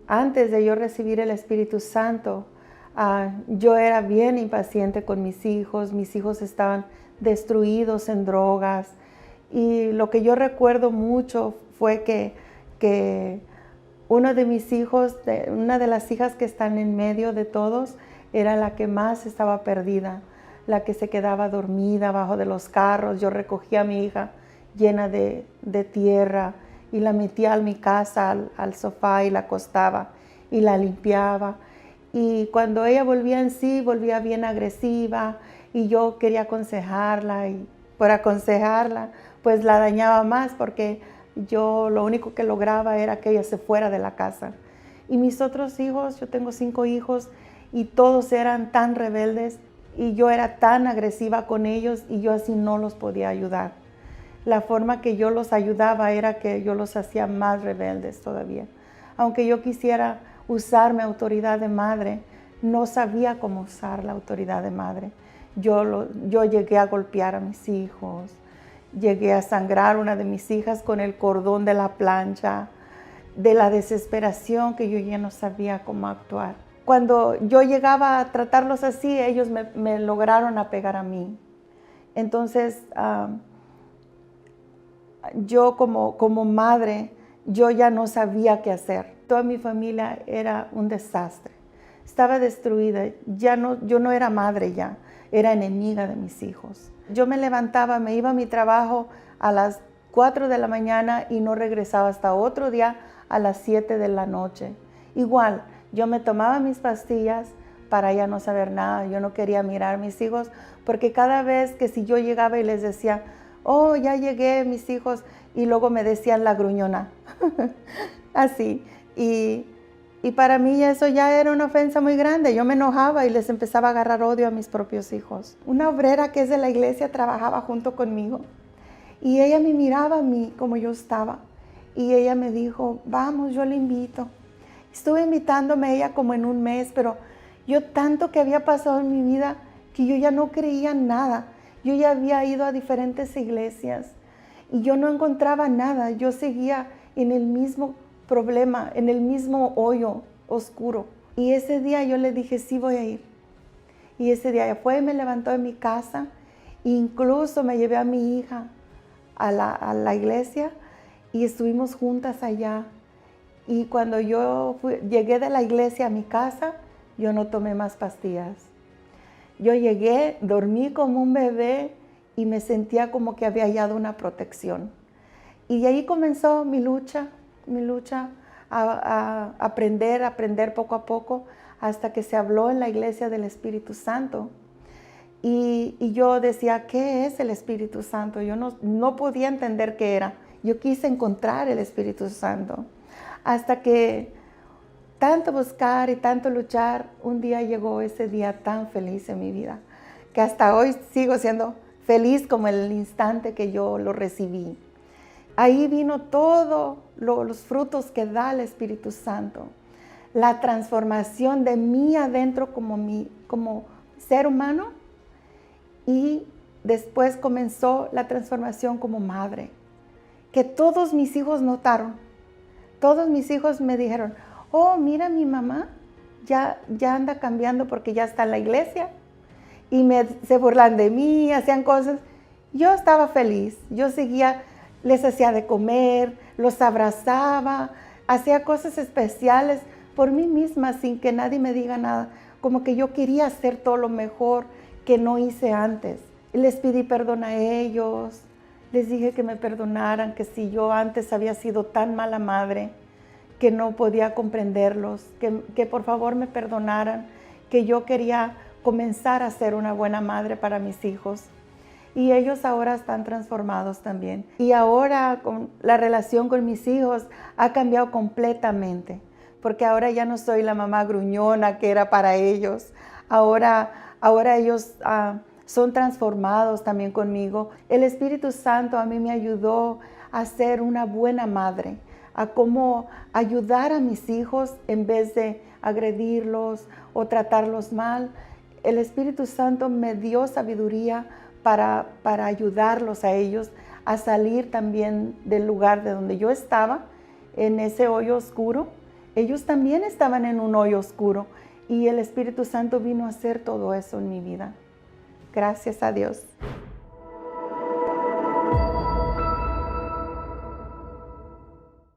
antes de yo recibir el Espíritu Santo, yo era bien impaciente con mis hijos estaban destruidos en drogas, y lo que yo recuerdo mucho fue que uno de mis hijos, una de las hijas que están en medio de todos, era la que más estaba perdida, la que se quedaba dormida abajo de los carros. Yo recogía a mi hija llena de tierra y la metía a mi casa al sofá y la acostaba y la limpiaba. Y cuando ella volvía en sí, volvía bien agresiva y yo quería aconsejarla, y por aconsejarla pues la dañaba más, porque yo lo único que lograba era que ella se fuera de la casa. Y mis otros hijos, yo tengo 5 hijos y todos eran tan rebeldes y yo era tan agresiva con ellos y yo así no los podía ayudar. La forma que yo los ayudaba era que yo los hacía más rebeldes todavía. Aunque yo quisiera usar mi autoridad de madre, no sabía cómo usar la autoridad de madre. Yo llegué a golpear a mis hijos, llegué a sangrar a una de mis hijas con el cordón de la plancha, de la desesperación que yo ya no sabía cómo actuar. Cuando yo llegaba a tratarlos así, ellos me lograron apegar a mí. Entonces, yo como madre, yo ya no sabía qué hacer. Toda mi familia era un desastre. Estaba destruida. Yo no era madre ya, era enemiga de mis hijos. Yo me levantaba, me iba a mi trabajo a las 4 de la mañana y no regresaba hasta otro día a las 7 de la noche. Igual, yo me tomaba mis pastillas para ya no saber nada. Yo no quería mirar a mis hijos, porque cada vez que si yo llegaba y les decía, oh, ya llegué, mis hijos, y luego me decían la gruñona, así. Y para mí eso ya era una ofensa muy grande. Yo me enojaba y les empezaba a agarrar odio a mis propios hijos. Una obrera que es de la iglesia trabajaba junto conmigo y ella me miraba a mí como yo estaba y ella me dijo, vamos, yo le invito. Estuve invitándome a ella como en un mes, pero yo tanto que había pasado en mi vida que yo ya no creía en nada. Yo ya había ido a diferentes iglesias y yo no encontraba nada. Yo seguía en el mismo problema, en el mismo hoyo oscuro. Y ese día yo le dije, sí voy a ir. Y ese día ella fue y me levantó en mi casa. Incluso me llevé a mi hija a la iglesia y estuvimos juntas allá. Y cuando yo llegué de la iglesia a mi casa, yo no tomé más pastillas. Yo llegué, dormí como un bebé y me sentía como que había hallado una protección. Y de ahí comenzó mi lucha a aprender poco a poco, hasta que se habló en la iglesia del Espíritu Santo. Y yo decía, ¿qué es el Espíritu Santo? Yo no podía entender qué era. Yo quise encontrar el Espíritu Santo. Hasta que tanto buscar y tanto luchar, un día llegó ese día tan feliz en mi vida, que hasta hoy sigo siendo feliz como el instante que yo lo recibí. Ahí vino todos los frutos que da el Espíritu Santo. La transformación de mí adentro como ser humano, y después comenzó la transformación como madre, que todos mis hijos notaron. Todos mis hijos me dijeron, oh, mira, mi mamá ya anda cambiando porque ya está en la iglesia. Y se burlan de mí, hacían cosas. Yo estaba feliz, yo seguía, les hacía de comer, los abrazaba, hacía cosas especiales por mí misma sin que nadie me diga nada. Como que yo quería hacer todo lo mejor que no hice antes. Les pedí perdón a ellos, les dije que me perdonaran, que si yo antes había sido tan mala madre, que no podía comprenderlos, que por favor me perdonaran, que yo quería comenzar a ser una buena madre para mis hijos. Y ellos ahora están transformados también. Y ahora la relación con mis hijos ha cambiado completamente, porque ahora ya no soy la mamá gruñona que era para ellos. Ahora ellos son transformados también conmigo. El Espíritu Santo a mí me ayudó a ser una buena madre, a cómo ayudar a mis hijos en vez de agredirlos o tratarlos mal. El Espíritu Santo me dio sabiduría para ayudarlos a ellos a salir también del lugar de donde yo estaba, en ese hoyo oscuro, ellos también estaban en un hoyo oscuro y el Espíritu Santo vino a hacer todo eso en mi vida. Gracias a Dios.